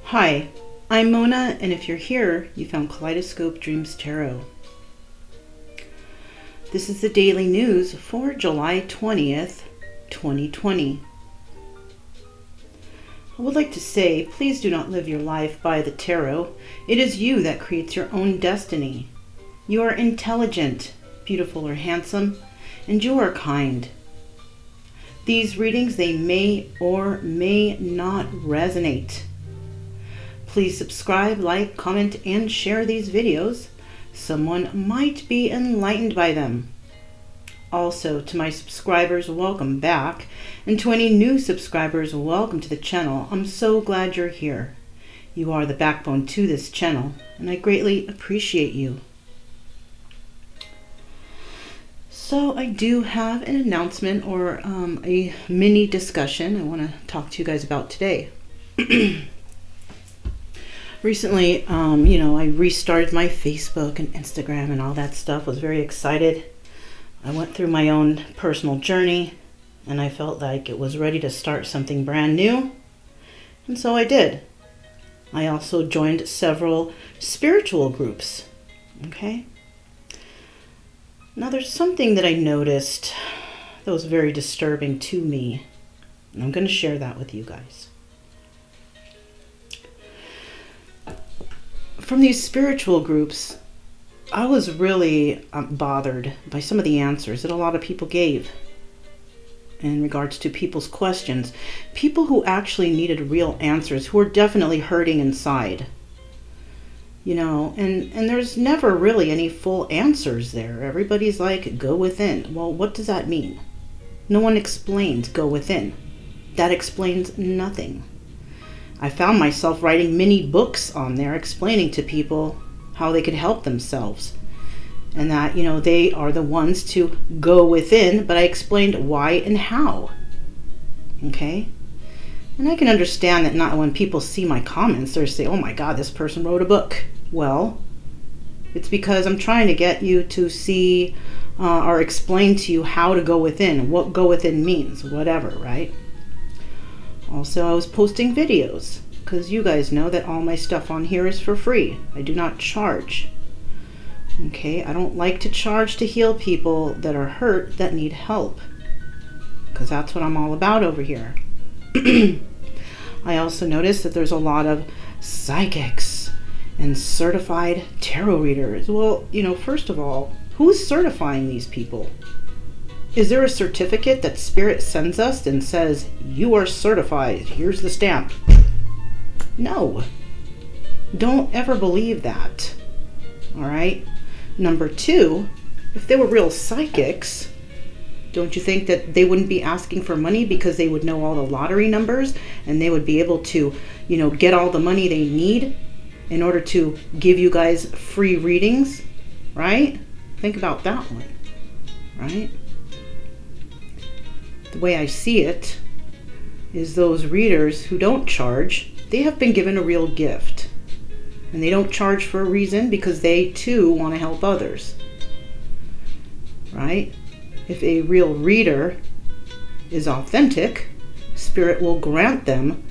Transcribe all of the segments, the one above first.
Hi, I'm Mona, and if you're here, you found Kaleidoscope Dreams Tarot. This is the daily news for July 20th, 2020. I would like to say, please do not live your life by the tarot. It is you that creates your own destiny. You are intelligent, beautiful or handsome, and you are kind. These readings, they may or may not resonate. Please subscribe, like, comment, and share these videos. Someone might be enlightened by them. Also, to my subscribers, welcome back. And to any new subscribers, welcome to the channel. I'm so glad you're here. You are the backbone to this channel, and I greatly appreciate you. So I do have an announcement or a mini discussion I want to talk to you guys about today. Recently, I restarted my Facebook and Instagram and all that stuff. Was very excited. I went through my own personal journey and I felt like it was ready to start something brand new. And so I did. I also joined several spiritual groups. Okay. Now there's something that I noticed that was very disturbing to me. And I'm going to share that with you guys. From these spiritual groups, I was really bothered by some of the answers that a lot of people gave in regards to people's questions. People who actually needed real answers, who were definitely hurting inside. And there's never really any full answers there. Everybody's like, go within. Well, what does that mean? No one explains go within. That explains nothing. I found myself writing mini books on there explaining to people how they could help themselves. And that, they are the ones to go within, but I explained why and how. Okay? And I can understand that not when people see my comments, they say, oh my God, this person wrote a book. Well, it's because I'm trying to get you to see or explain to you how to go within, what go within means, whatever, right? Also, I was posting videos because you guys know that all my stuff on here is for free. I do not charge. Okay, I don't like to charge to heal people that are hurt, that need help, because that's what I'm all about over here. I also noticed that there's a lot of psychics and certified tarot readers. Well, first of all, who's certifying these people? Is there a certificate that Spirit sends us and says, you are certified, here's the stamp? No. Don't ever believe that. All right? Number two, if they were real psychics, don't you think that they wouldn't be asking for money because they would know all the lottery numbers and they would be able to, get all the money they need in order to give you guys free readings, right? Think about that one, right? The way I see it is those readers who don't charge, they have been given a real gift. And they don't charge for a reason because they too want to help others. Right? If a real reader is authentic, Spirit will grant them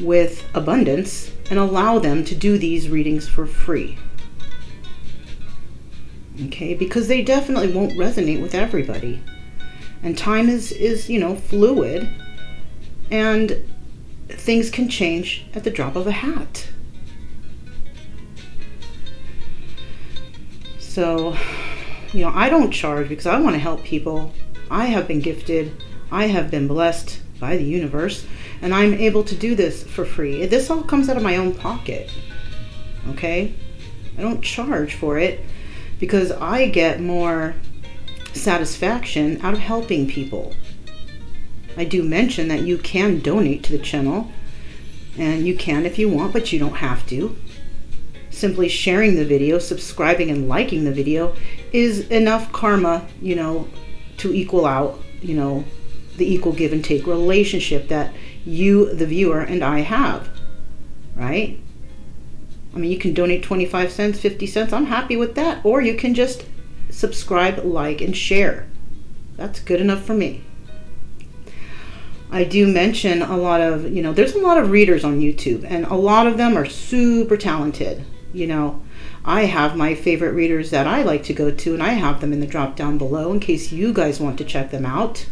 with abundance and allow them to do these readings for free. Okay? Because they definitely won't resonate with everybody. And time is fluid, and things can change at the drop of a hat. So, I don't charge because I want to help people. I have been gifted. I have been blessed by the universe, and I'm able to do this for free. This all comes out of my own pocket. Okay? I don't charge for it because I get more satisfaction out of helping people. I do mention that you can donate to the channel, and you can if you want, but you don't have to. Simply sharing the video, subscribing and liking the video is enough karma, to equal out, the equal give and take relationship that you, the viewer, and I have, right? I mean, you can donate 25 cents, 50 cents. I'm happy with that. Or you can just subscribe, like, and share. That's good enough for me. I do mention a lot of, there's a lot of readers on YouTube, and a lot of them are super talented. I have my favorite readers that I like to go to, and I have them in the drop down below in case you guys want to check them out.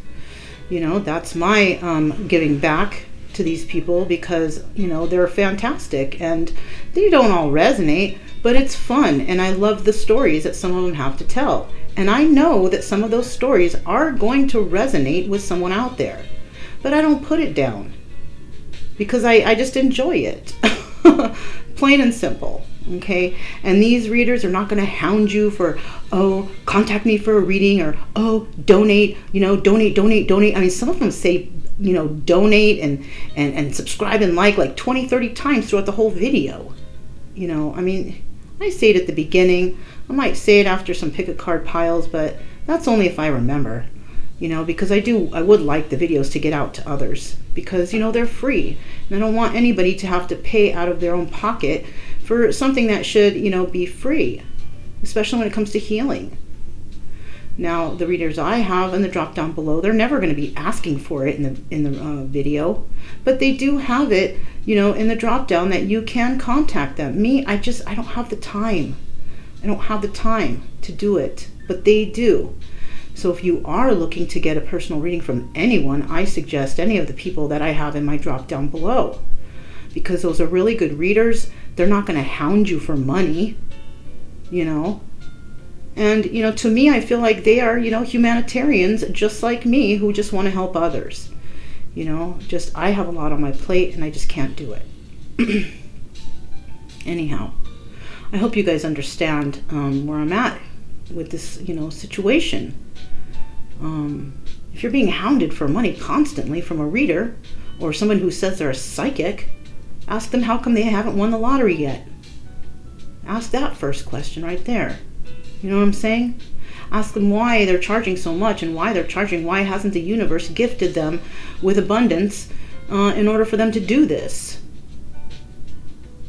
That's my giving back to these people, because, they're fantastic, and they don't all resonate, but it's fun, and I love the stories that some of them have to tell. And I know that some of those stories are going to resonate with someone out there. But I don't put it down, because I just enjoy it. Plain and simple. Okay? And these readers are not going to hound you for, oh, contact me for a reading, or, oh, donate, donate. I mean, some of them say, donate and subscribe and like 20, 30 times throughout the whole video. I mean, I say it at the beginning. I might say it after some pick a card piles, but that's only if I remember. Because I would like the videos to get out to others, because, they're free. And I don't want anybody to have to pay out of their own pocket for something that should, be free, especially when it comes to healing. Now, the readers I have in the drop down below, they're never going to be asking for it in the video, but they do have it, in the drop down that you can contact them. Me, I don't have the time. I don't have the time to do it, but they do. So if you are looking to get a personal reading from anyone, I suggest any of the people that I have in my drop down below, because those are really good readers. They're not going to hound you for money, And, to me, I feel like they are, humanitarians just like me, who just want to help others. I have a lot on my plate, and I just can't do it. Anyhow, I hope you guys understand where I'm at with this, situation. If you're being hounded for money constantly from a reader or someone who says they're a psychic, ask them how come they haven't won the lottery yet. Ask that first question right there. You know what I'm saying? Ask them why they're charging so much, and why hasn't the universe gifted them with abundance in order for them to do this.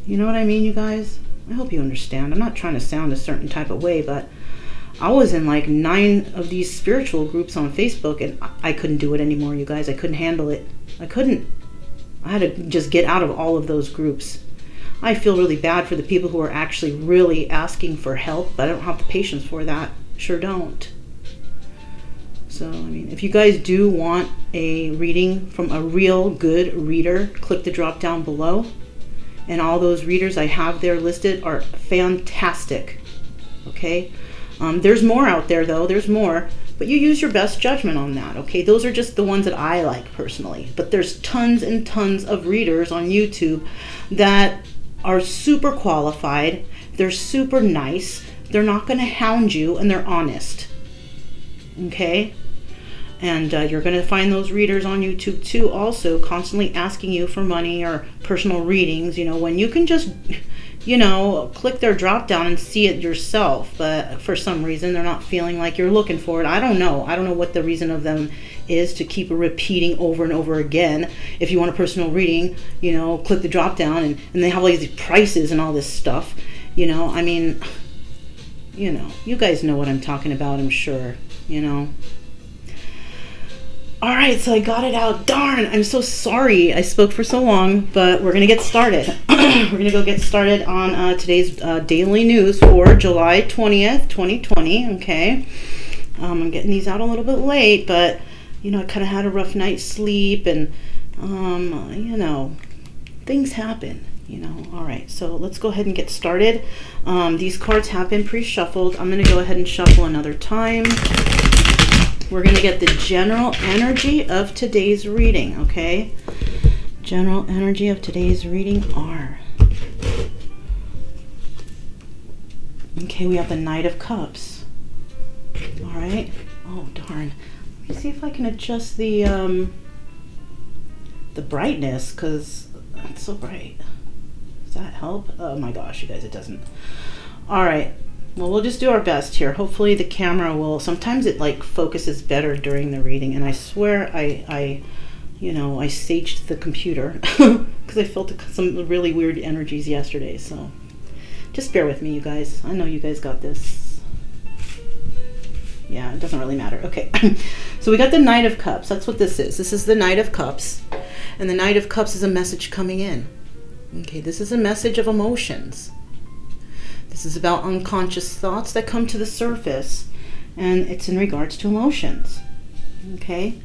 You know what I mean, you guys? I hope you understand. I'm not trying to sound a certain type of way, but I was in 9 of these spiritual groups on Facebook, and I couldn't do it anymore, you guys. I couldn't handle it. I had to just get out of all of those groups. I feel really bad for the people who are actually really asking for help, but I don't have the patience for that. Sure don't. So, I mean, if you guys do want a reading from a real good reader, click the drop down below. And all those readers I have there listed are fantastic. Okay? There's more out there, though. There's more. But you use your best judgment on that, okay? Those are just the ones that I like personally. But there's tons and tons of readers on YouTube that are super qualified. They're super nice. They're not going to hound you, and they're honest. Okay? And you're going to find those readers on YouTube, too, also constantly asking you for money or personal readings, when you can just... click their drop down and see it yourself, but for some reason they're not feeling like you're looking for it. I don't know what the reason of them is to keep repeating over and over again. If you want a personal reading, click the drop down, and they have all these prices and all this stuff. I mean, you guys know what I'm talking about, I'm sure. All right, so I got it out. Darn, I'm so sorry I spoke for so long, but we're going to get started. We're going to go get started on today's daily news for July 20th, 2020, okay? I'm getting these out a little bit late, but, I kind of had a rough night's sleep, and, things happen, All right, so let's go ahead and get started. These cards have been pre-shuffled. I'm going to go ahead and shuffle another time. We're going to get the general energy of today's reading, okay? General energy of today's reading are... Okay, we have the Knight of Cups. All right. Oh, darn. Let me see if I can adjust the brightness, because it's so bright. Does that help? Oh, my gosh, you guys, it doesn't. All right. Well, we'll just do our best here. Hopefully the camera will... Sometimes it focuses better during the reading, and I swear I saged the computer because I felt some really weird energies yesterday. So just bear with me, you guys. I know you guys got this. Yeah, it doesn't really matter. Okay. So we got the Knight of Cups. That's what this is. This is the Knight of Cups. And the Knight of Cups is a message coming in. Okay, this is a message of emotions. This is about unconscious thoughts that come to the surface. And it's in regards to emotions. Okay.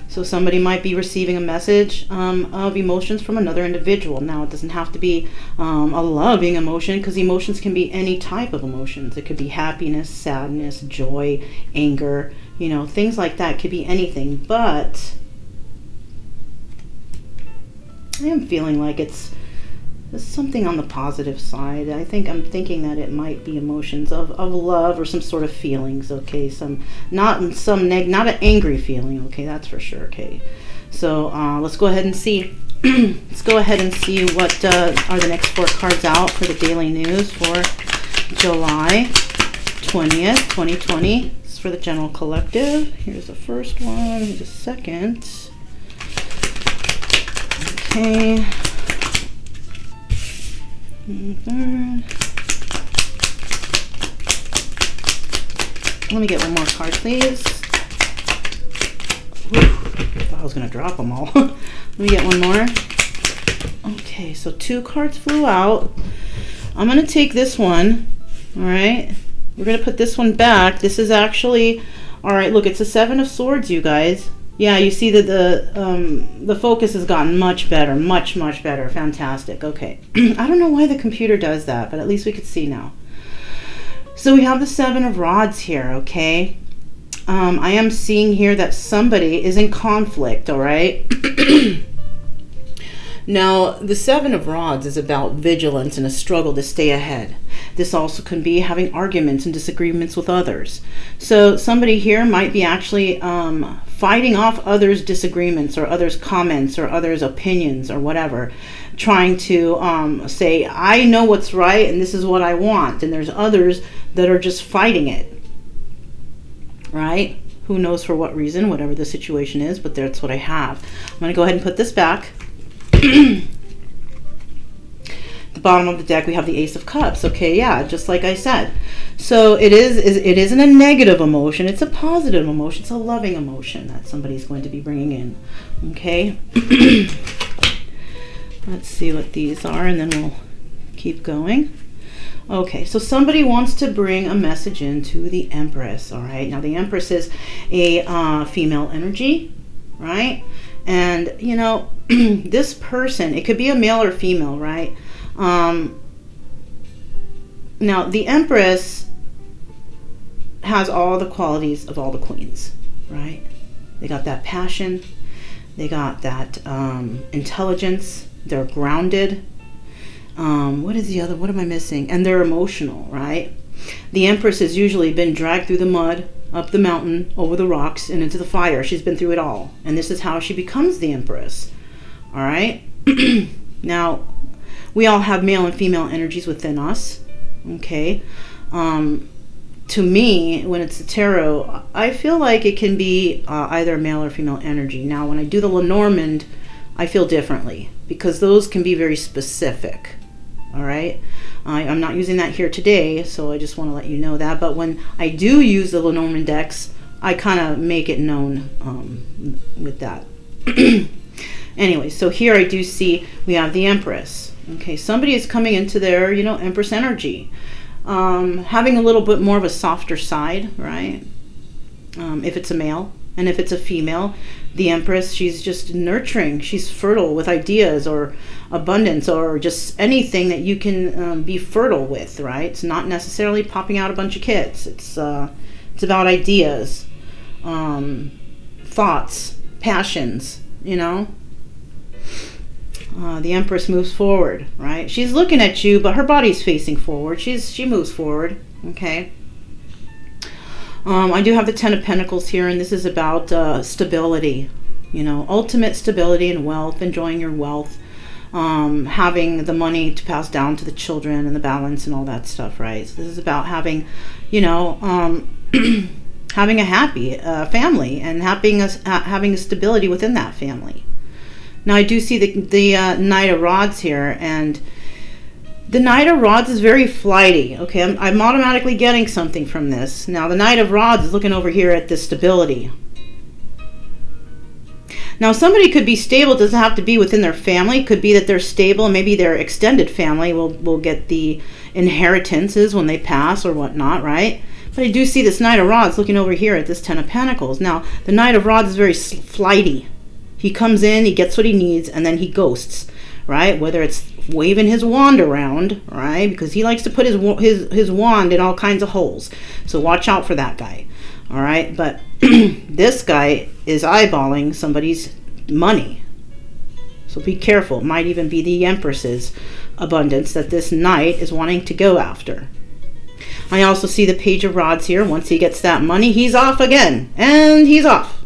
So somebody might be receiving a message of emotions from another individual. Now, it doesn't have to be a loving emotion, because emotions can be any type of emotions. It could be happiness, sadness, joy, anger, you know, things like that. It could be anything. But I am feeling like it's something on the positive side. I'm thinking that it might be emotions of love or some sort of feelings. Okay, not an angry feeling. Okay, that's for sure. Okay, so let's go ahead and see. Let's go ahead and see what are the next 4 cards out for the daily news for July 20th, 2020. This is for the general collective. Here's the first one. Here's the second. Okay. Third. Let me get one more card, please. Whew, I thought I was going to drop them all. Let me get one more. Okay, so 2 cards flew out. I'm going to take this one. All right. We're going to put this one back. This is actually, all right, look, it's a 7 of Swords, you guys. Yeah, you see that the focus has gotten much better, much better. Fantastic. Okay. I don't know why the computer does that, but at least we could see now. So we have the 7 of Rods here, okay? I am seeing here that somebody is in conflict, all right? Now, the 7 of Rods is about vigilance and a struggle to stay ahead. This also can be having arguments and disagreements with others. So somebody here might be actually fighting off others' disagreements or others' comments or others' opinions or whatever, trying to say, I know what's right and this is what I want. And there's others that are just fighting it, right? Who knows for what reason, whatever the situation is, but that's what I have. I'm going to go ahead and put this back. The bottom of the deck, we have the Ace of Cups. Okay, yeah, just like I said. So it isn't a negative emotion. It's a positive emotion. It's a loving emotion that somebody's going to be bringing in. Okay. Let's see what these are, and then we'll keep going. Okay, so somebody wants to bring a message into the Empress. All right. Now, the Empress is a female energy, right? And, you know, this person, it could be a male or female, right? Now, the Empress has all the qualities of all the queens, right? They got that passion. They got that intelligence. They're grounded. What am I missing? And they're emotional, right? The Empress has usually been dragged through the mud, up the mountain, over the rocks, and into the fire. She's been through it all. And this is how she becomes the Empress. All right? Now, we all have male and female energies within us. Okay? To me, when it's the tarot, I feel like it can be either male or female energy. Now, when I do the Lenormand, I feel differently, because those can be very specific. All right? I'm not using that here today, so I just want to let you know that. But when I do use the Lenormand decks, I kind of make it known with that. Anyway, so here I do see we have the Empress. Okay, somebody is coming into their, you know, Empress energy. Having a little bit more of a softer side, right? If it's a male. And if it's a female, the Empress, she's just nurturing. She's fertile with ideas or abundance or just anything that you can be fertile with, right? It's not necessarily popping out a bunch of kids. It's about ideas, thoughts, passions, you know. The Empress moves forward, right? She's looking at you, but her body's facing forward. She moves forward, okay? I do have the 10 of Pentacles here, and this is about stability, you know, ultimate stability and wealth, enjoying your wealth, having the money to pass down to the children and the balance and all that stuff, right? So this is about having, you know, having a happy family and having a stability within that family. Now, I do see the Knight of Rods here, and The Knight of Rods is very flighty. Okay, I'm automatically getting something from this. Now, the Knight of Rods is looking over here at this stability. Now, somebody could be stable. It doesn't have to be within their family. It could be that they're stable. Maybe their extended family will get the inheritances when they pass or whatnot, right? But I do see this Knight of Rods looking over here at this Ten of Pentacles. Now, the Knight of Rods is very flighty. He comes in, he gets what he needs, and then he ghosts, right? Whether it's waving his wand around, right? Because he likes to put his wand in all kinds of holes. So watch out for that guy, all right? But this guy is eyeballing somebody's money. So be careful. It might even be the Empress's abundance that this Knight is wanting to go after. I also see the Page of Rods here. Once he gets that money, he's off again. And he's off.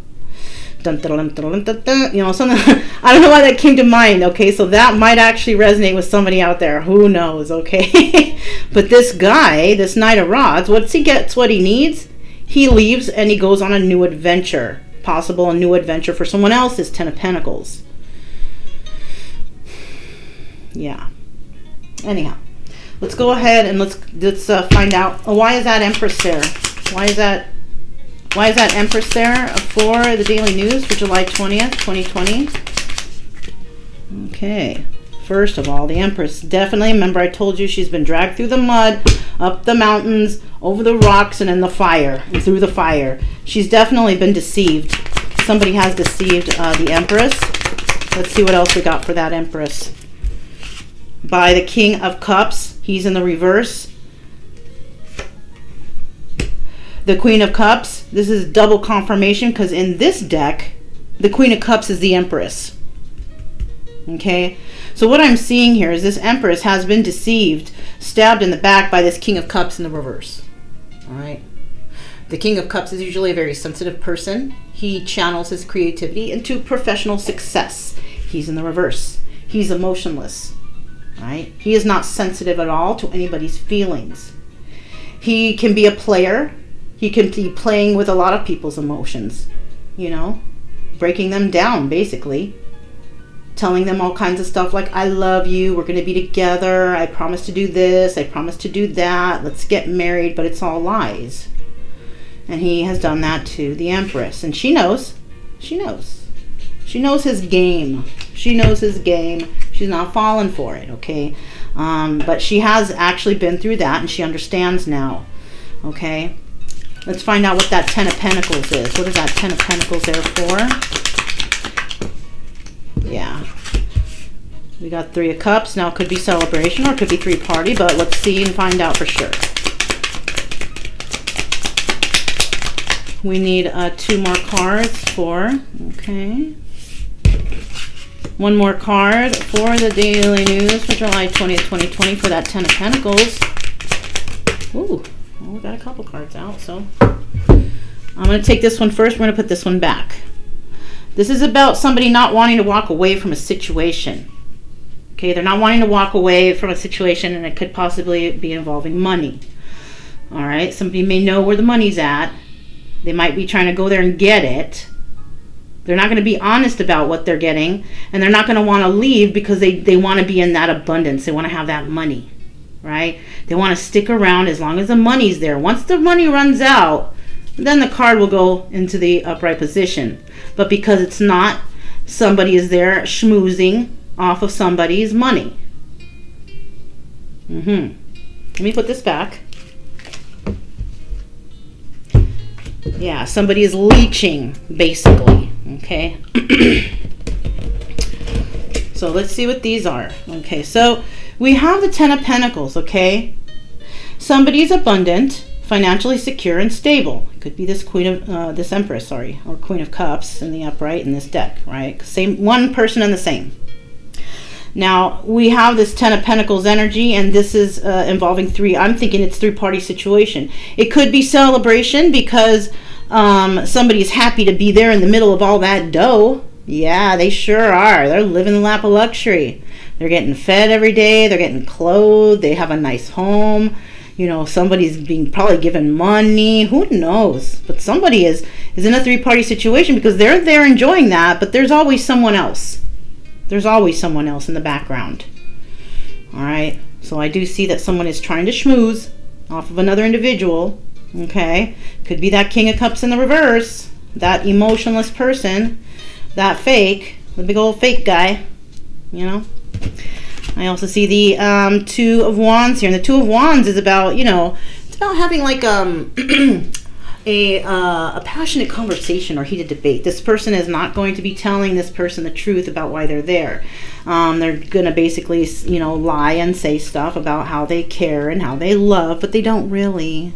Dun, dun, dun, dun, dun, dun. You know, something. I don't know why that came to mind. Okay, so that might actually resonate with somebody out there. Who knows? Okay, but this guy, this Knight of Rods, once he gets what he needs, he leaves and he goes on a new adventure. Possible a new adventure for someone else's Ten of Pentacles. Yeah. Anyhow, let's go ahead and let's find out. Oh, why is that Empress there? Why is that Empress there for the Daily News for July 20th, 2020? Okay. First of all, the Empress, definitely, remember I told you she's been dragged through the mud, up the mountains, over the rocks, and in the fire, and through the fire. She's definitely been deceived. Somebody has deceived the Empress. Let's see what else we got for that Empress. By the King of Cups, he's in the reverse. The Queen of Cups, this is double confirmation because in this deck, the Queen of Cups is the Empress. Okay, so what I'm seeing here is this Empress has been deceived, stabbed in the back by this King of Cups in the reverse. All right. The King of Cups is usually a very sensitive person. He channels his creativity into professional success. He's in the reverse. He's emotionless. Right? He is not sensitive at all to anybody's feelings. He can be a player. He can be playing with a lot of people's emotions, you know, breaking them down, basically. Telling them all kinds of stuff like, I love you, we're going to be together, I promise to do this, I promise to do that, let's get married, but it's all lies. And he has done that to the Empress. And she knows. She knows. She knows his game. She knows his game. She's not falling for it, okay? But she has actually been through that, and she understands now, okay? Let's find out what that Ten of Pentacles is. What is that Ten of Pentacles there for? Yeah. We got Three of Cups. Now it could be celebration or it could be three-party, but let's see and find out for sure. We need 2 more cards for, okay. 1 more card for the Daily News for July 20th, 2020 for that Ten of Pentacles. Ooh, well, we got a couple cards out, so I'm going to take this one first. We're going to put this one back. This is about somebody not wanting to walk away from a situation. Okay, they're not wanting to walk away from a situation, and it could possibly be involving money. All right, somebody may know where the money's at. They might be trying to go there and get it. They're not going to be honest about what they're getting, and they're not going to want to leave because they want to be in that abundance. They want to have that money, right? They want to stick around as long as the money's there. Once the money runs out, then the card will go into the upright position. But because it's not, somebody is there schmoozing off of somebody's money. Let me put this back. Yeah, somebody is leeching, basically. Okay. So let's see what these are. Okay, so we have the Ten of Pentacles, okay? Somebody is abundant, financially secure, and stable. It could be this this Empress, sorry, or Queen of Cups in the upright in this deck, right? Same, one person and the same. Now, we have this Ten of Pentacles energy, and this is involving I'm thinking it's three-party situation. It could be celebration because somebody's happy to be there in the middle of all that dough. Yeah, they sure are. They're living the lap of luxury. They're getting fed every day. They're getting clothed. They have a nice home. You know, somebody's being probably given money. Who knows? But somebody is in a three-party situation because they're there enjoying that, but there's always someone else. There's always someone else in the background. All right. So I do see that someone is trying to schmooze off of another individual. Okay, could be that King of Cups in the reverse, that emotionless person, that fake, the big old fake guy, you know. I also see the Two of Wands here, and the Two of Wands is about, you know, it's about having like a passionate conversation or heated debate. This person is not going to be telling this person the truth about why they're there. They're going to basically, you know, lie and say stuff about how they care and how they love, but they don't really.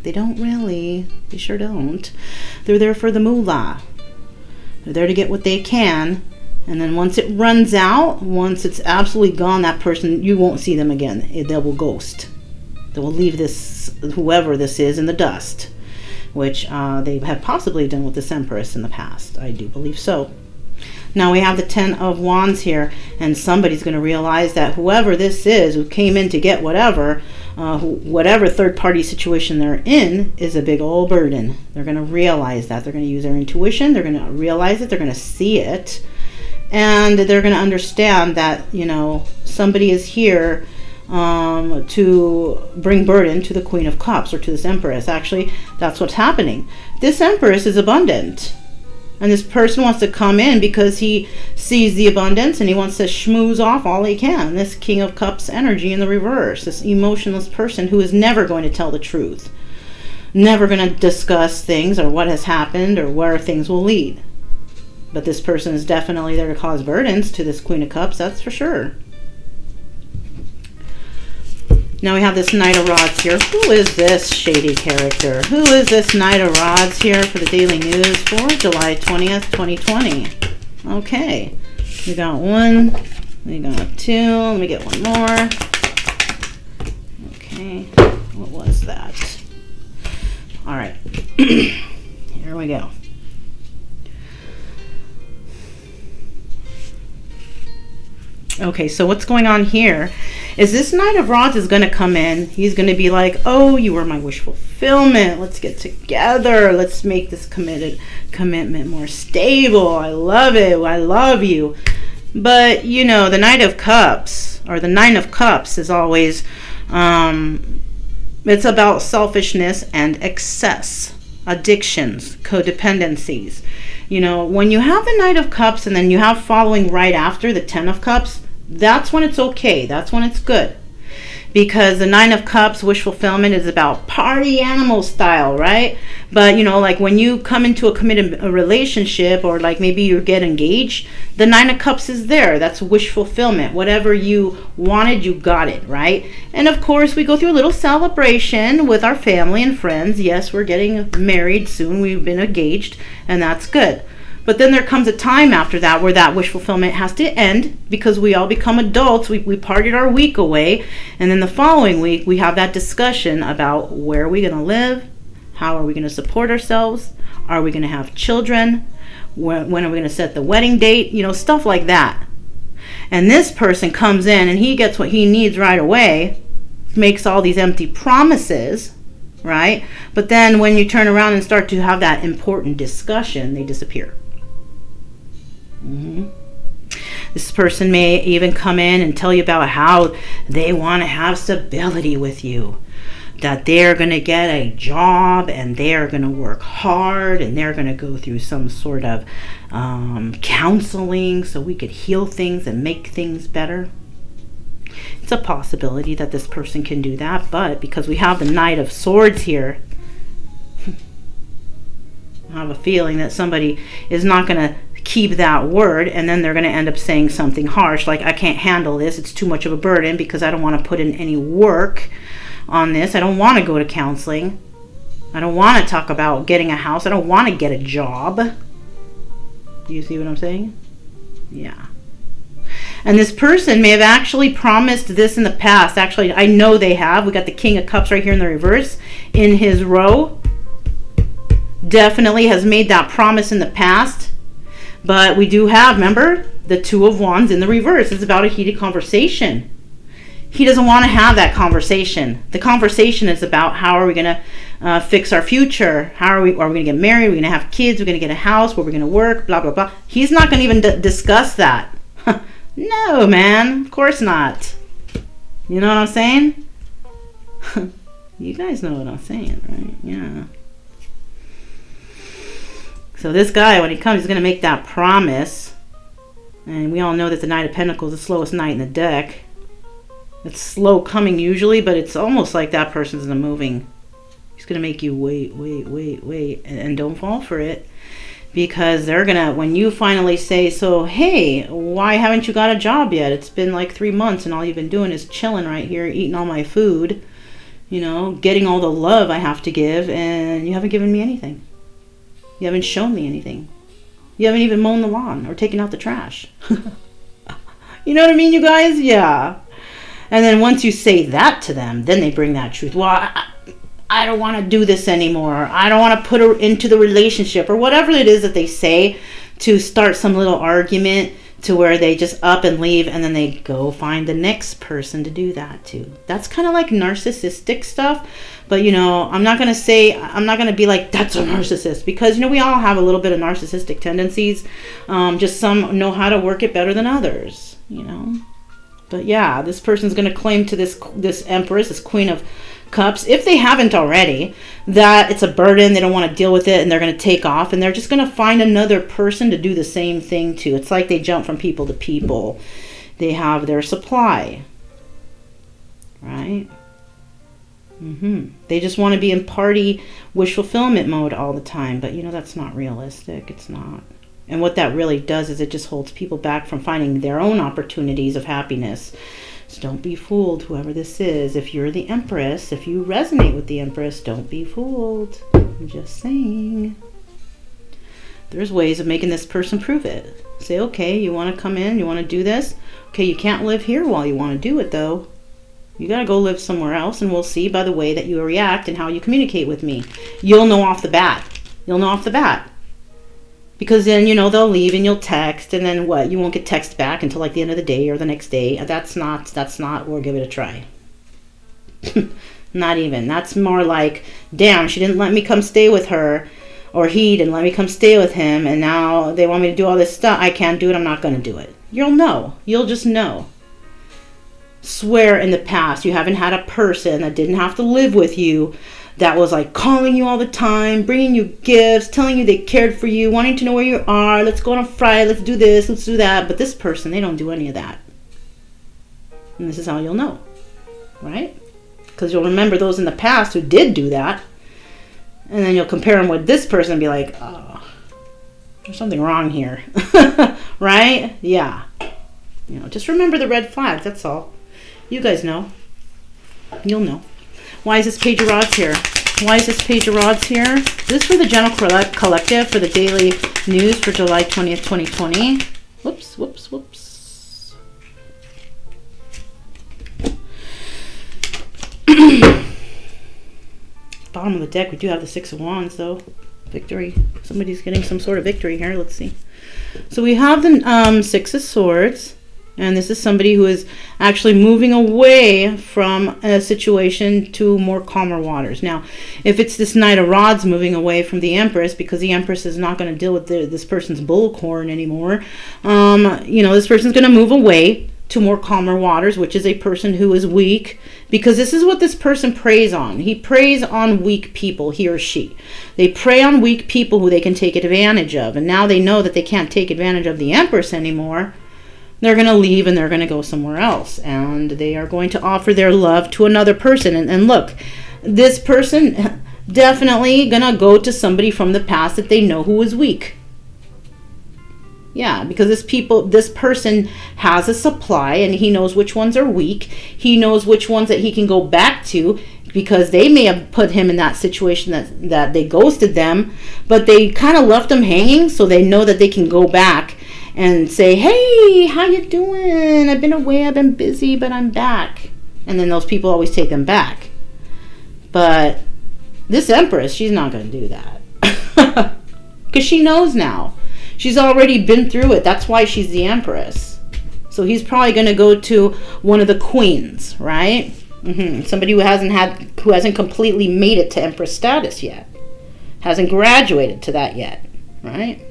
They sure don't. They're there for the moolah. They're there to get what they can. And then once it runs out, once it's absolutely gone, that person, you won't see them again. They will ghost. They will leave this, whoever this is, in the dust, which they have possibly done with this Empress in the past. I do believe so. Now we have the Ten of Wands here, and somebody's going to realize that whoever this is who came in to get whatever, whatever third-party situation they're in, is a big old burden. They're going to realize that. They're going to use their intuition. They're going to realize it. They're going to see it. And they're going to understand that, you know, somebody is here to bring burden to the Queen of Cups or to this Empress. Actually, that's what's happening. This Empress is abundant. And this person wants to come in because he sees the abundance and he wants to schmooze off all he can. This King of Cups energy in the reverse. This emotionless person who is never going to tell the truth. Never going to discuss things or what has happened or where things will lead. But this person is definitely there to cause burdens to this Queen of Cups, that's for sure. Now we have this Knight of Rods here. Who is this shady character? Who is this Knight of Rods here for the daily news for July 20th, 2020? Okay. We got one. We got two. Let me get one more. Okay. What was that? All right. Here we go. Okay, so what's going on here is this Knight of Rods is going to come in. He's going to be like, oh, you were my wish fulfillment. Let's get together. Let's make this commitment more stable. I love it. I love you. But, you know, the Knight of Cups, or the Nine of Cups, is always, it's about selfishness and excess, addictions, codependencies. You know, when you have the Knight of Cups and then you have following right after the Ten of Cups, that's when it's okay. That's when it's good. Because the Nine of Cups, wish fulfillment, is about party animal style, right? But, you know, like when you come into a committed relationship or like maybe you get engaged, the Nine of Cups is there. That's wish fulfillment. Whatever you wanted, you got it, right? And of course, we go through a little celebration with our family and friends. Yes, we're getting married soon. We've been engaged, and that's good. But then there comes a time after that where that wish fulfillment has to end because we all become adults. We partied our week away. And then the following week, we have that discussion about where are we going to live? How are we going to support ourselves? Are we going to have children? When are we going to set the wedding date? You know, stuff like that. And this person comes in and he gets what he needs right away, makes all these empty promises, right? But then when you turn around and start to have that important discussion, they disappear. This person may even come in and tell you about how they want to have stability with you, that they're going to get a job and they're going to work hard and they're going to go through some sort of counseling so we could heal things and make things better. It's a possibility that this person can do that, but because we have the Knight of Swords here, I have a feeling that somebody is not going to keep that word, and then they're going to end up saying something harsh like, I can't handle this, it's too much of a burden because I don't want to put in any work on this, I don't want to go to counseling, I don't want to talk about getting a house, I don't want to get a job. Do you see what I'm saying? Yeah. And this person may have actually promised this in the past. Actually, I know they have. We got the King of Cups right here in the reverse in his row. Definitely has made that promise in the past. But we do have, remember, the Two of Wands in the reverse. It's about a heated conversation. He doesn't want to have that conversation. The conversation is about how are we going to fix our future? Are we going to get married? Are we going to have kids? We're going to get a house? Where we're going to work? Blah, blah, blah. He's not going to even discuss that. No, man. Of course not. You know what I'm saying? You guys know what I'm saying, right? Yeah. So this guy, when he comes, he's going to make that promise. And we all know that the Knight of Pentacles is the slowest knight in the deck. It's slow coming usually, but it's almost like that person's moving. He's going to make you wait. And don't fall for it. Because they're going to, when you finally say, so, hey, why haven't you got a job yet? It's been like 3 months and all you've been doing is chilling right here, eating all my food, you know, getting all the love I have to give, and you haven't given me anything. You haven't shown me anything. You haven't even mown the lawn or taken out the trash. You know what I mean, you guys? Yeah. And then once you say that to them, then they bring that truth. Well, I don't want to do this anymore. I don't want to put her into the relationship, or whatever it is that they say to start some little argument to where they just up and leave, and then they go find the next person to do that to. That's kind of like narcissistic stuff. But, you know, I'm not going to be like, that's a narcissist, because, you know, we all have a little bit of narcissistic tendencies. Just some know how to work it better than others, you know. But yeah, this person's going to claim to this Empress, this Queen of Cups, if they haven't already, that it's a burden, they don't want to deal with it, and they're going to take off, and they're just going to find another person to do the same thing to. It's like they jump from people to people. They have their supply, right? They just want to be in party wish fulfillment mode all the time, but you know, that's not realistic. It's not. And what that really does is it just holds people back from finding their own opportunities of happiness. So don't be fooled, whoever this is. If you're the Empress, if you resonate with the Empress, don't be fooled. I'm just saying. There's ways of making this person prove it. Say, okay, you want to come in, you want to do this? Okay, you can't live here while you want to do it, though. You got to go live somewhere else, and we'll see by the way that you react and how you communicate with me. You'll know off the bat. You'll know off the bat. Because then, you know, they'll leave and you'll text, and then what? You won't get text back until like the end of the day or the next day. That's not, or give it a try. Not even. That's more like, damn, she didn't let me come stay with her, or he didn't let me come stay with him, and now they want me to do all this stuff. I can't do it. I'm not going to do it. You'll know. You'll just know. Swear in the past you haven't had a person that didn't have to live with you, that was like calling you all the time, bringing you gifts, telling you they cared for you, wanting to know where you are, let's go on a Friday, let's do this, let's do that. But this person, they don't do any of that. And this is how you'll know, right? Because you'll remember those in the past who did do that, and then you'll compare them with this person and be like, oh, there's something wrong here. Right? Yeah. You know, just remember the red flags, that's all. You guys know. You'll know. Why is this Page of Rods here? Why is this Page of Rods here? This is for the General Collective for the daily news for July 20th, 2020. Whoops. Bottom of the deck, we do have the Six of Wands, though. Victory. Somebody's getting some sort of victory here. Let's see. So we have the Six of Swords. And this is somebody who is actually moving away from a situation to more calmer waters. Now, if it's this Knight of Rods moving away from the Empress, because the Empress is not going to deal with this person's bullcorn anymore, you know, this person's going to move away to more calmer waters, which is a person who is weak, because this is what this person preys on. He preys on weak people, he or she. They prey on weak people who they can take advantage of. And now they know that they can't take advantage of the Empress anymore. They're going to leave and they're going to go somewhere else. And they are going to offer their love to another person. And look, this person definitely going to go to somebody from the past that they know who is weak. Yeah, because this person has a supply and he knows which ones are weak. He knows which ones that he can go back to, because they may have put him in that situation that they ghosted them, but they kind of left him hanging, so they know that they can go back and say, hey, how you doing? I've been away, I've been busy, but I'm back. And then those people always take them back. But this Empress, she's not going to do that. Because she knows now. She's already been through it. That's why she's the Empress. So he's probably going to go to one of the queens, right? Somebody who hasn't completely made it to Empress status yet. Hasn't graduated to that yet, right?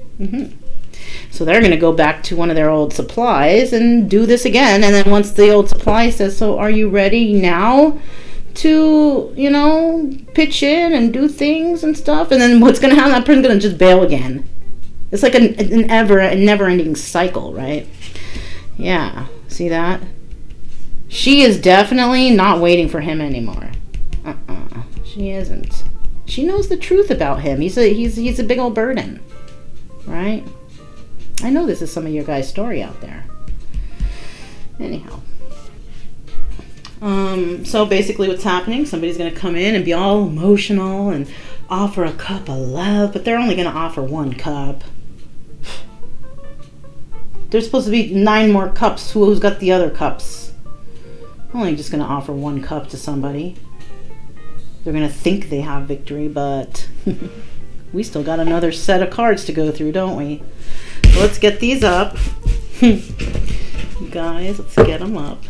So they're going to go back to one of their old supplies and do this again. And then once the old supply says, so are you ready now to, you know, pitch in and do things and stuff? And then what's going to happen? That person's going to just bail again. It's like a never-ending cycle, right? Yeah, see that? She is definitely not waiting for him anymore. She isn't. She knows the truth about him. He's a big old burden, right? I know this is some of your guys' story out there. Anyhow. So basically what's happening, somebody's going to come in and be all emotional and offer a cup of love, but they're only going to offer one cup. There's supposed to be 9 more cups. Who's got the other cups? I'm only just going to offer one cup to somebody. They're going to think they have victory, but we still got another set of cards to go through, don't we? So let's get these up. Guys, let's get them up.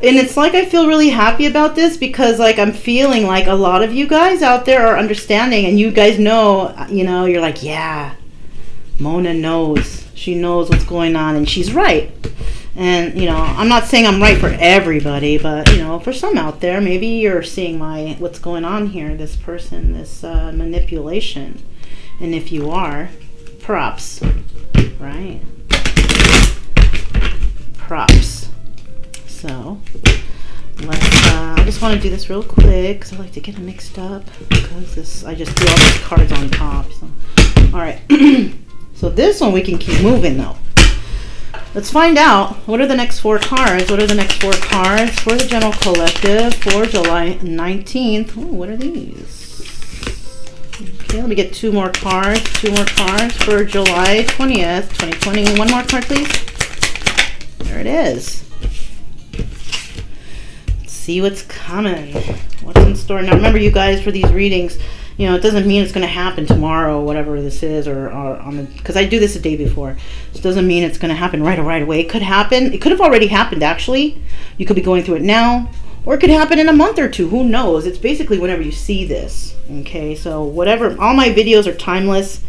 And it's like I feel really happy about this because like I'm feeling like a lot of you guys out there are understanding, and you guys know, you know, you're like, yeah, Mona knows. She knows what's going on, and she's right. And, you know, I'm not saying I'm right for everybody, but, you know, for some out there, maybe you're seeing what's going on here, this person, this manipulation. And if you are, props, right? Props. So, I just want to do this real quick because I like to get them mixed up because I just threw all these cards on top. So. All right. So this one we can keep moving though. Let's find out what are the next 4 cards. What are the next 4 cards for the general collective for July 19th? Ooh, what are these? Okay, let me get 2 more cards. 2 more cards for July 20th, 2020. One more card, please. There it is. See what's coming, what's in store. Now remember, you guys, for these readings, you know, it doesn't mean it's going to happen tomorrow, whatever this is, or on the, because I do this a day before. It doesn't mean it's going to happen right away. It could happen. It could have already happened, actually. You could be going through it now, or it could happen in a month or 2. Who knows? It's basically whenever you see this. Okay, so whatever. All my videos are timeless,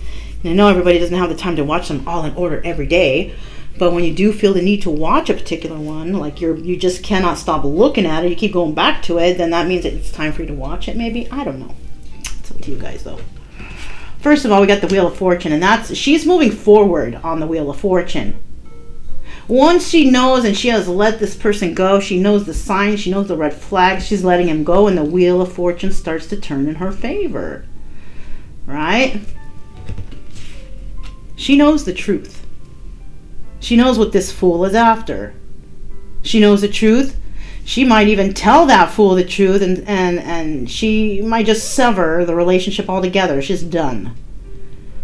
and I know everybody doesn't have the time to watch them all in order every day. But when you do feel the need to watch a particular one, like you just cannot stop looking at it, you keep going back to it, then that means that it's time for you to watch it, maybe. I don't know. It's up to you guys, though. First of all, we got the Wheel of Fortune, and she's moving forward on the Wheel of Fortune. Once she knows and she has let this person go, she knows the signs, she knows the red flags, she's letting him go, and the Wheel of Fortune starts to turn in her favor. Right? She knows the truth. She knows what this fool is after. She knows the truth. She might even tell that fool the truth, and she might just sever the relationship altogether. She's done.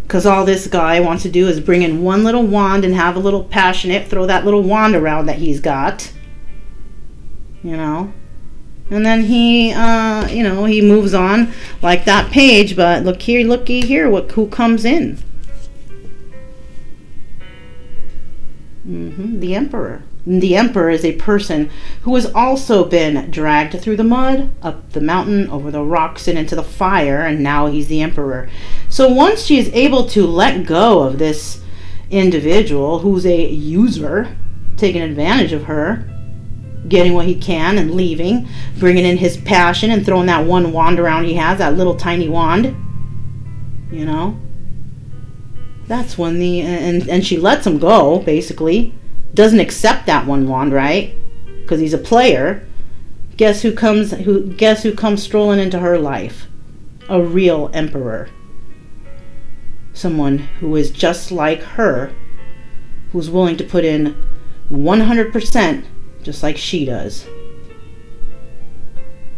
Because all this guy wants to do is bring in one little wand and have a little passionate, throw that little wand around that he's got. You know? And then he, you know, he moves on like that page, but looky here, who comes in? The Emperor. The Emperor is a person who has also been dragged through the mud, up the mountain, over the rocks, and into the fire, and now he's the Emperor. So once she is able to let go of this individual who's a user, taking advantage of her, getting what he can and leaving, bringing in his passion and throwing that one wand around he has, that little tiny wand, you know, that's when and she lets him go, basically. Doesn't accept that one wand, right? Because he's a player. Guess who comes strolling into her life? A real Emperor. Someone who is just like her, who's willing to put in 100%, just like she does.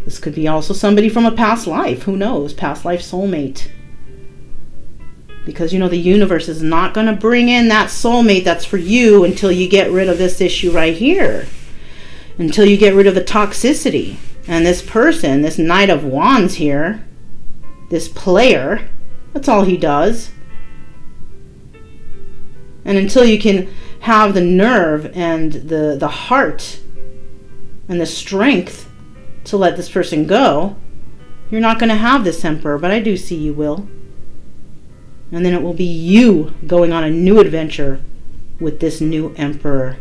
This could be also somebody from a past life. Who knows? Past life soulmate. Because, you know, the universe is not going to bring in that soulmate that's for you until you get rid of this issue right here. Until you get rid of the toxicity. And this person, this Knight of Wands here, this player, that's all he does. And until you can have the nerve and the heart and the strength to let this person go, you're not going to have this Emperor. But I do see you will. And then it will be you going on a new adventure with this new emperor.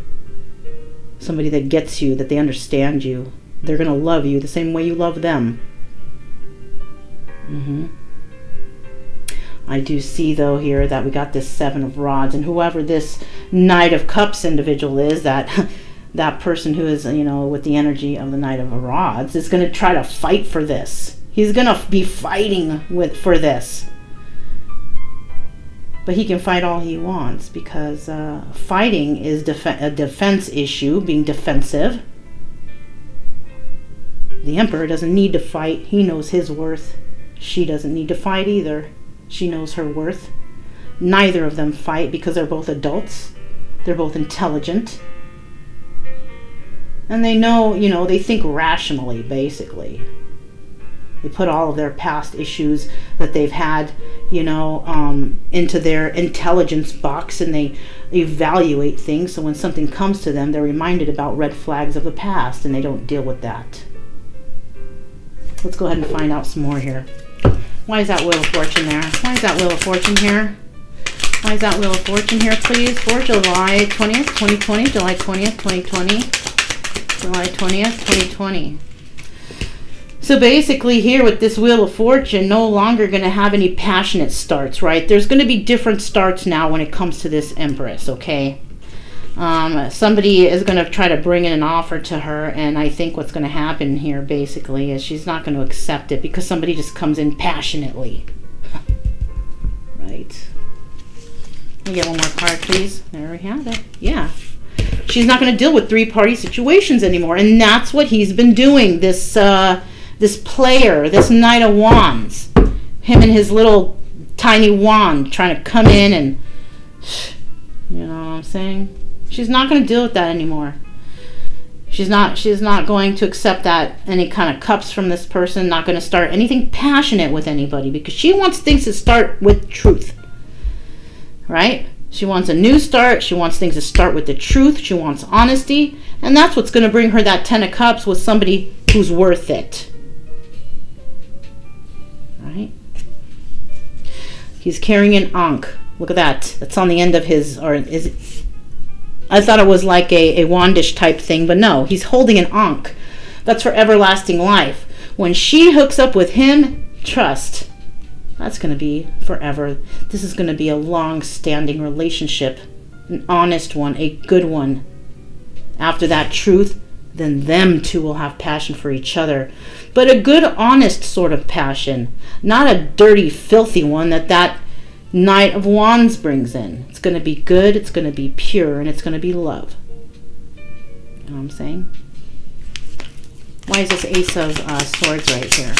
Somebody that gets you, that they understand you. They're going to love you the same way you love them. I do see, though, here that we got this Seven of Rods. And whoever this Knight of Cups individual is, that person who is, you know, with the energy of the Knight of Rods, is going to try to fight for this. He's going to be fighting for this. But he can fight all he wants, because fighting is a defense issue, being defensive. The Emperor doesn't need to fight. He knows his worth. She doesn't need to fight either. She knows her worth. Neither of them fight because they're both adults. They're both intelligent. And they know, you know, they think rationally, basically. They put all of their past issues that they've had, you know, into their intelligence box, and they evaluate things. So when something comes to them, they're reminded about red flags of the past, and they don't deal with that. Let's go ahead and find out some more here. Why is that Wheel of Fortune there? Why is that Wheel of Fortune here? Why is that Wheel of Fortune here, please? For July 20th, 2020. July 20th, 2020. July 20th, 2020. So basically here with this Wheel of Fortune, no longer going to have any passionate starts, right? There's going to be different starts now when it comes to this Empress, okay? Somebody is going to try to bring in an offer to her, and I think what's going to happen here basically is she's not going to accept it because somebody just comes in passionately. Right? Let me get one more card, please. There we have it. Yeah. She's not going to deal with three-party situations anymore, and that's what he's been doing. This player, this Knight of Wands, him and his little tiny wand trying to come in and, you know what I'm saying? She's not going to deal with that anymore. She's not going to accept that any kind of cups from this person, not going to start anything passionate with anybody, because she wants things to start with truth. Right? She wants a new start. She wants things to start with the truth. She wants honesty. And that's what's going to bring her that 10 of Cups with somebody who's worth it. Right? He's carrying an Ankh. Look at that. That's on the end of his, or is it? I thought it was like a wandish type thing, but no. He's holding an Ankh. That's for everlasting life. When she hooks up with him, trust. That's going to be forever. This is going to be a long-standing relationship. An honest one. A good one. After that truth, then them two will have passion for each other. But a good, honest sort of passion. Not a dirty, filthy one that Knight of Wands brings in. It's going to be good, it's going to be pure, and it's going to be love. You know what I'm saying? Why is this Ace of Swords right here?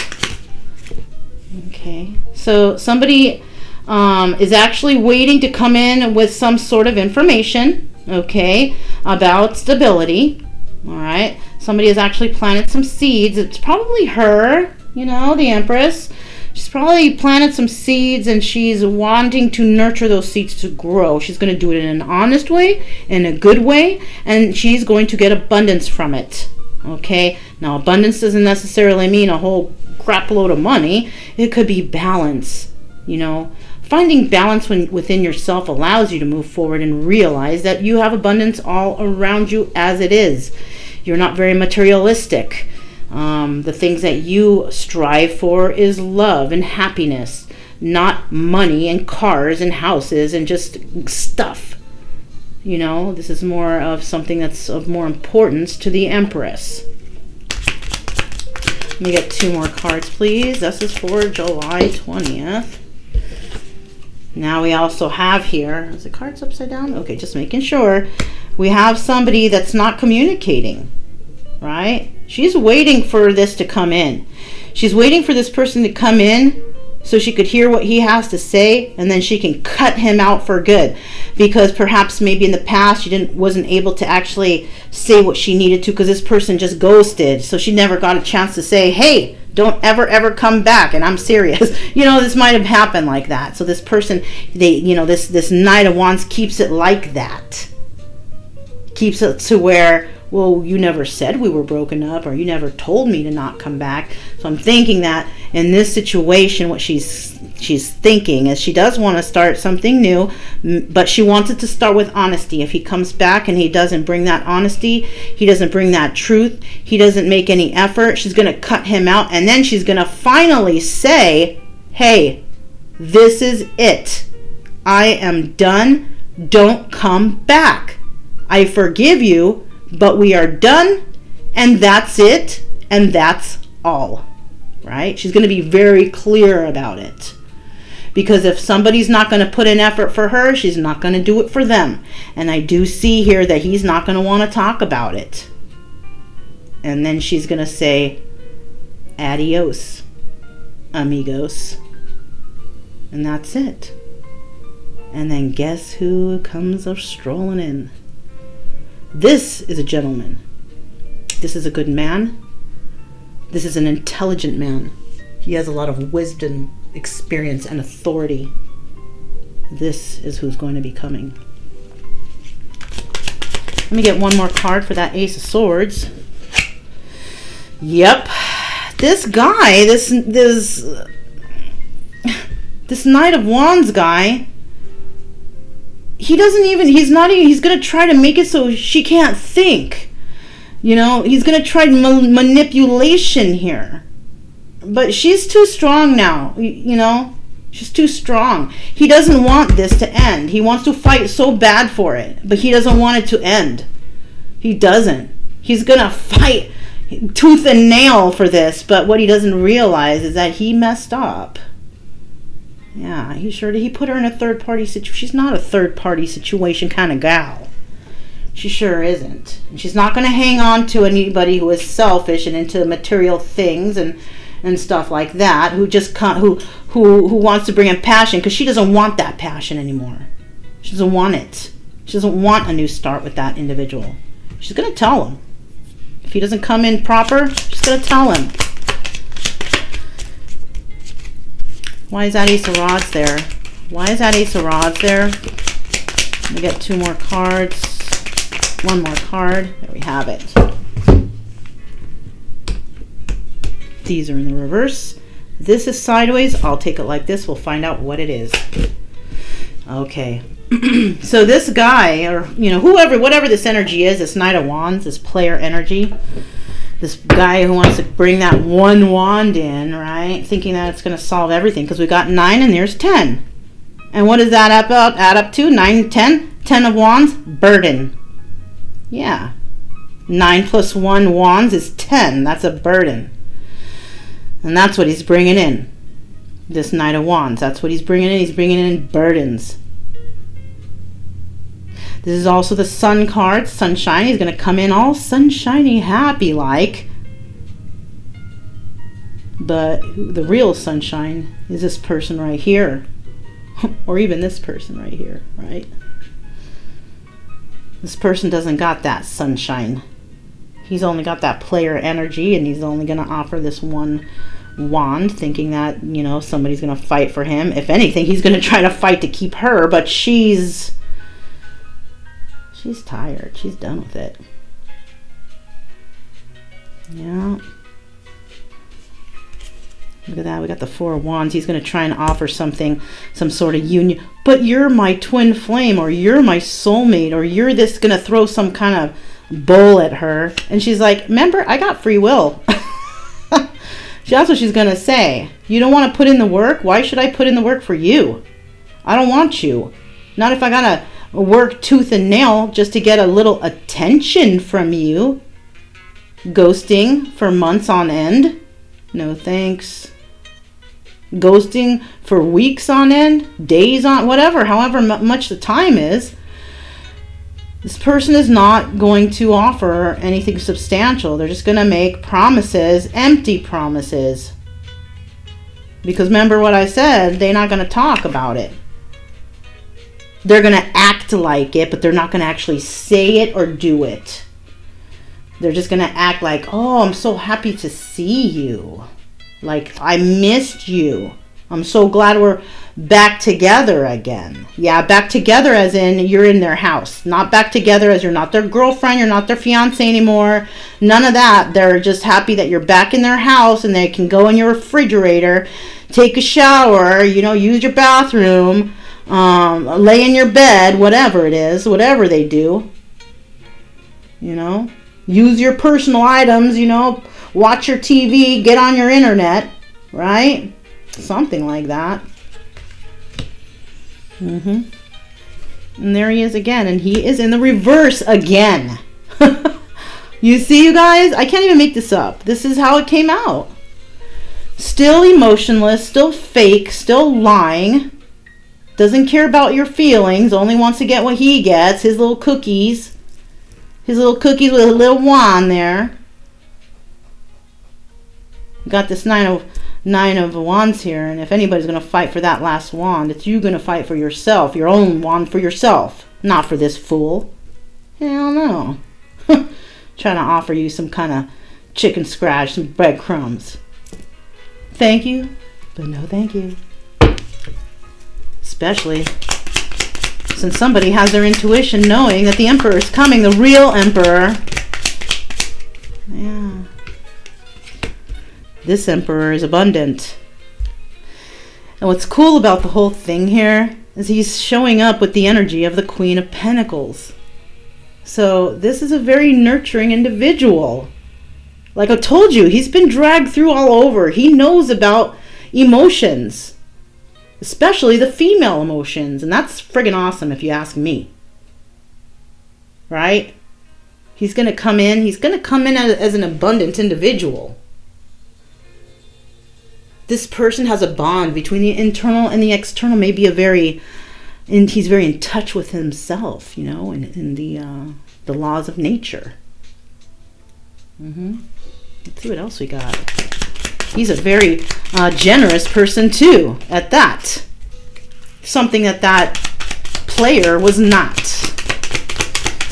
Okay, so somebody is actually waiting to come in with some sort of information, okay, about stability. All right, somebody has actually planted some seeds. It's probably her, you know, the Empress. She's probably planted some seeds, and she's wanting to nurture those seeds to grow. She's going to do it in an honest way, in a good way, and she's going to get abundance from it. Okay? Now, abundance doesn't necessarily mean a whole crap load of money. It could be balance, you know. Finding balance within yourself allows you to move forward and realize that you have abundance all around you as it is. You're not very materialistic. The things that you strive for is love and happiness, not money and cars and houses and just stuff. You know, this is more of something that's of more importance to the Empress. Let me get two more cards, please. This is for July 20th. Now we also have here, is the cards upside down? Okay, just making sure. We have somebody that's not communicating, right? She's waiting for this to come in. She's waiting for this person to come in so she could hear what he has to say, and then she can cut him out for good. Because perhaps maybe in the past she wasn't able to actually say what she needed to because this person just ghosted. So she never got a chance to say, hey, don't ever come back, and I'm serious. You know, this might have happened like that. So this person, this Knight of Wands keeps it like that. Keeps it to where, well, you never said we were broken up, or you never told me to not come back. So I'm thinking that in this situation, what she's She's thinking as she does want to start something new, but she wants it to start with honesty. If he comes back and he doesn't bring that honesty, he doesn't bring that truth, he doesn't make any effort, she's going to cut him out, and then she's going to finally say, hey, this is it. I am done. Don't come back. I forgive you, but we are done, and that's it, and that's all. Right? She's going to be very clear about it. Because if somebody's not going to put in effort for her, she's not going to do it for them. And I do see here that he's not going to want to talk about it. And then she's going to say, adios, amigos. And that's it. And then guess who comes strolling in? This is a gentleman. This is a good man. This is an intelligent man. He has a lot of wisdom, experience, and authority. This is who's going to be coming. Let me get one more card for that Ace of Swords. Yep. This guy, this Knight of Wands guy, he's going to try to make it so she can't think. You know, he's going to try manipulation here. But she's too strong now, you know. She's too strong. He doesn't want this to end. He wants to fight so bad for it, but he doesn't want it to end. He doesn't. He's going to fight tooth and nail for this, but what he doesn't realize is that he messed up. Yeah, he put her in a third-party situation. She's not a third-party situation kind of gal. She sure isn't. And she's not going to hang on to anybody who is selfish and into material things and stuff like that, who wants to bring in passion, because she doesn't want that passion anymore. She doesn't want it. She doesn't want a new start with that individual. She's going to tell him. If he doesn't come in proper, she's going to tell him. Why is that Ace of Rods there? Why is that Ace of Rods there? Let me get two more cards. One more card. There we have it. These are in the reverse. This is sideways. I'll take it like this. We'll find out what it is. Okay. So this guy, or whatever this energy is, this Knight of Wands, this player energy, this guy who wants to bring that one wand in, right? Thinking that it's going to solve everything, because we got 9 and there's 10. And what does that add up to? 9, 10? 10 of Wands, burden. Yeah. 9 plus 1 wands is 10. That's a burden. And that's what he's bringing in. This Knight of Wands. That's what he's bringing in. He's bringing in burdens. This is also the Sun card. Sunshine. He's going to come in all sunshiny, happy like. But the real sunshine is this person right here. Or even this person right here, right? This person doesn't got that sunshine. He's only got that player energy, and he's only going to offer this one wand, thinking that, somebody's going to fight for him. If anything, he's going to try to fight to keep her, but she's tired. She's done with it. Yeah. Look at that. We got the 4 of Wands. He's going to try and offer something, some sort of union. But you're my twin flame, or you're my soulmate, or you're this, going to throw some kind of bull at her. And she's like, remember, I got free will. That's what she's going to say. You don't want to put in the work? Why should I put in the work for you? I don't want you. Not if I got to work tooth and nail just to get a little attention from you. Ghosting for months on end? No thanks. Ghosting for weeks on end? Days on, whatever, however much the time is. This person is not going to offer anything substantial. They're just going to make promises, empty promises. Because remember what I said, they're not going to talk about it. They're going to act like it, but they're not going to actually say it or do it. They're just going to act like, oh, I'm so happy to see you. Like, I missed you. I'm so glad we're back together again. Yeah, back together as in you're in their house. Not back together as you're not their girlfriend, you're not their fiance anymore. None of that. They're just happy that you're back in their house and they can go in your refrigerator, take a shower, you know, use your bathroom, lay in your bed, whatever it is, whatever they do. You know, use your personal items, you know, watch your TV, get on your internet, right? Something like that. And there he is again, and he is in the reverse again. You see, you guys, I can't even make this up. This is how it came out. Still emotionless, still fake, still lying. Doesn't care about your feelings, only wants to get what he gets, his little cookies. His little cookies with a little wand there. Got this nine of wands here, and if anybody's going to fight for that last wand, it's you going to fight for yourself, your own wand for yourself, not for this fool. Hell no. Trying to offer you some kind of chicken scratch, some breadcrumbs. Thank you, but no thank you. Especially since somebody has their intuition knowing that the Emperor is coming, the real Emperor. Yeah. This Emperor is abundant. And what's cool about the whole thing here is he's showing up with the energy of the Queen of Pentacles. So this is a very nurturing individual. Like I told you, he's been dragged through all over. He knows about emotions, especially the female emotions. And that's friggin' awesome if you ask me. Right? He's going to come in. He's going to come in as an abundant individual. This person has a bond between the internal and the external. Maybe he's very in touch with himself, you know, and the laws of nature. Let's see what else we got. He's a very generous person too, at that. Something that player was not.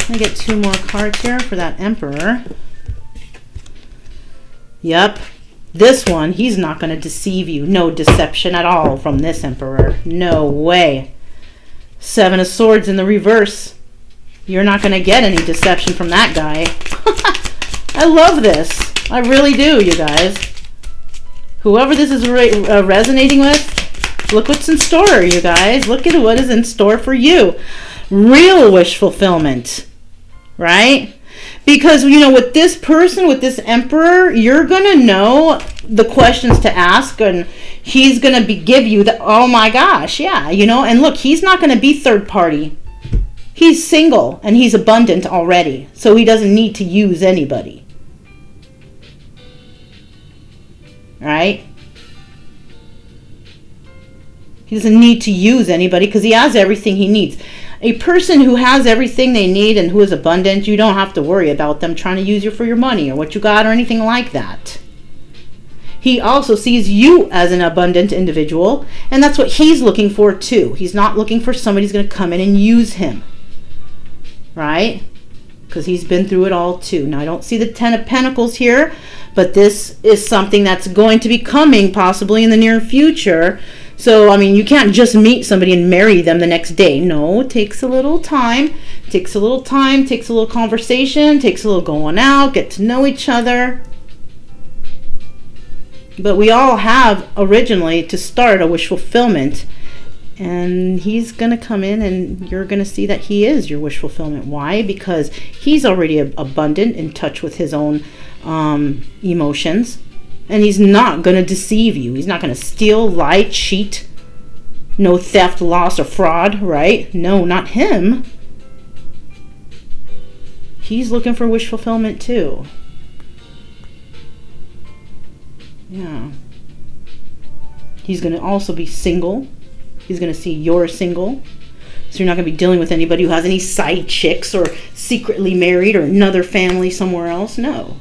Let me get 2 more cards here for that Emperor. Yep. This one, he's not going to deceive you. No deception at all from this Emperor. No way. 7 of Swords in the reverse. You're not going to get any deception from that guy. I love this. I really do, you guys. Whoever this is resonating with, look what's in store, you guys. Look at what is in store for you. Real wish fulfillment. Right? Because, you know, with this person, with this Emperor, you're going to know the questions to ask, and he's going to give you the, oh my gosh, yeah, you know, and look, he's not going to be third party. He's single, and he's abundant already, so he doesn't need to use anybody. Right? He doesn't need to use anybody because he has everything he needs. A person who has everything they need and who is abundant, you don't have to worry about them trying to use you for your money or what you got or anything like that. He also sees you as an abundant individual, and that's what he's looking for too. He's not looking for somebody who's going to come in and use him. Right? Because he's been through it all too. Now, I don't see the 10 of Pentacles here, but this is something that's going to be coming possibly in the near future. So, I mean, you can't just meet somebody and marry them the next day. No, it takes a little time. Takes a little time, takes a little conversation, takes a little going out, get to know each other. But we all have originally to start a wish fulfillment. And he's going to come in and you're going to see that he is your wish fulfillment. Why? Because he's already abundant, in touch with his own emotions. And he's not going to deceive you. He's not going to steal, lie, cheat. No theft, loss, or fraud, right? No, not him. He's looking for wish fulfillment too. Yeah. He's going to also be single. He's going to see you're single. So you're not going to be dealing with anybody who has any side chicks or secretly married or another family somewhere else. No.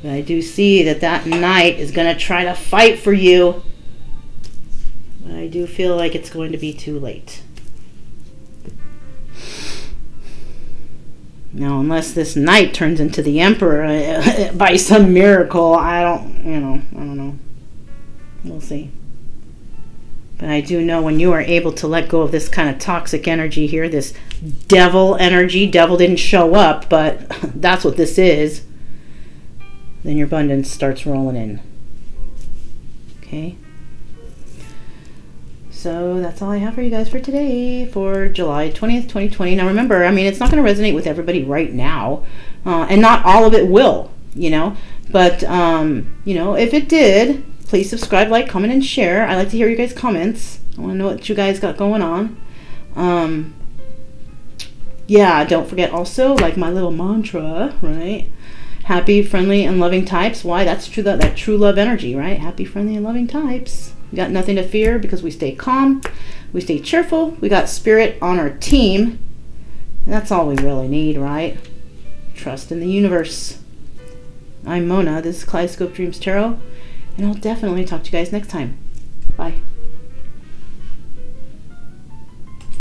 But I do see that knight is going to try to fight for you. But I do feel like it's going to be too late. Now, unless this knight turns into the Emperor by some miracle, I don't know. We'll see. But I do know when you are able to let go of this kind of toxic energy here, this devil energy, devil didn't show up, but that's what this is, then your abundance starts rolling in. Okay? So that's all I have for you guys for today, for July 20th, 2020. Now remember, I mean, it's not going to resonate with everybody right now, and not all of it will, you know. But, you know, if it did, please subscribe, like, comment, and share. I like to hear you guys' comments. I want to know what you guys got going on. Yeah, don't forget also, like my little mantra, right? Happy, friendly, and loving types. Why? That's true. That true love energy, right? Happy, friendly, and loving types. We got nothing to fear because we stay calm. We stay cheerful. We got spirit on our team. And that's all we really need, right? Trust in the universe. I'm Mona. This is Kaleidoscope Dreams Tarot. And I'll definitely talk to you guys next time. Bye.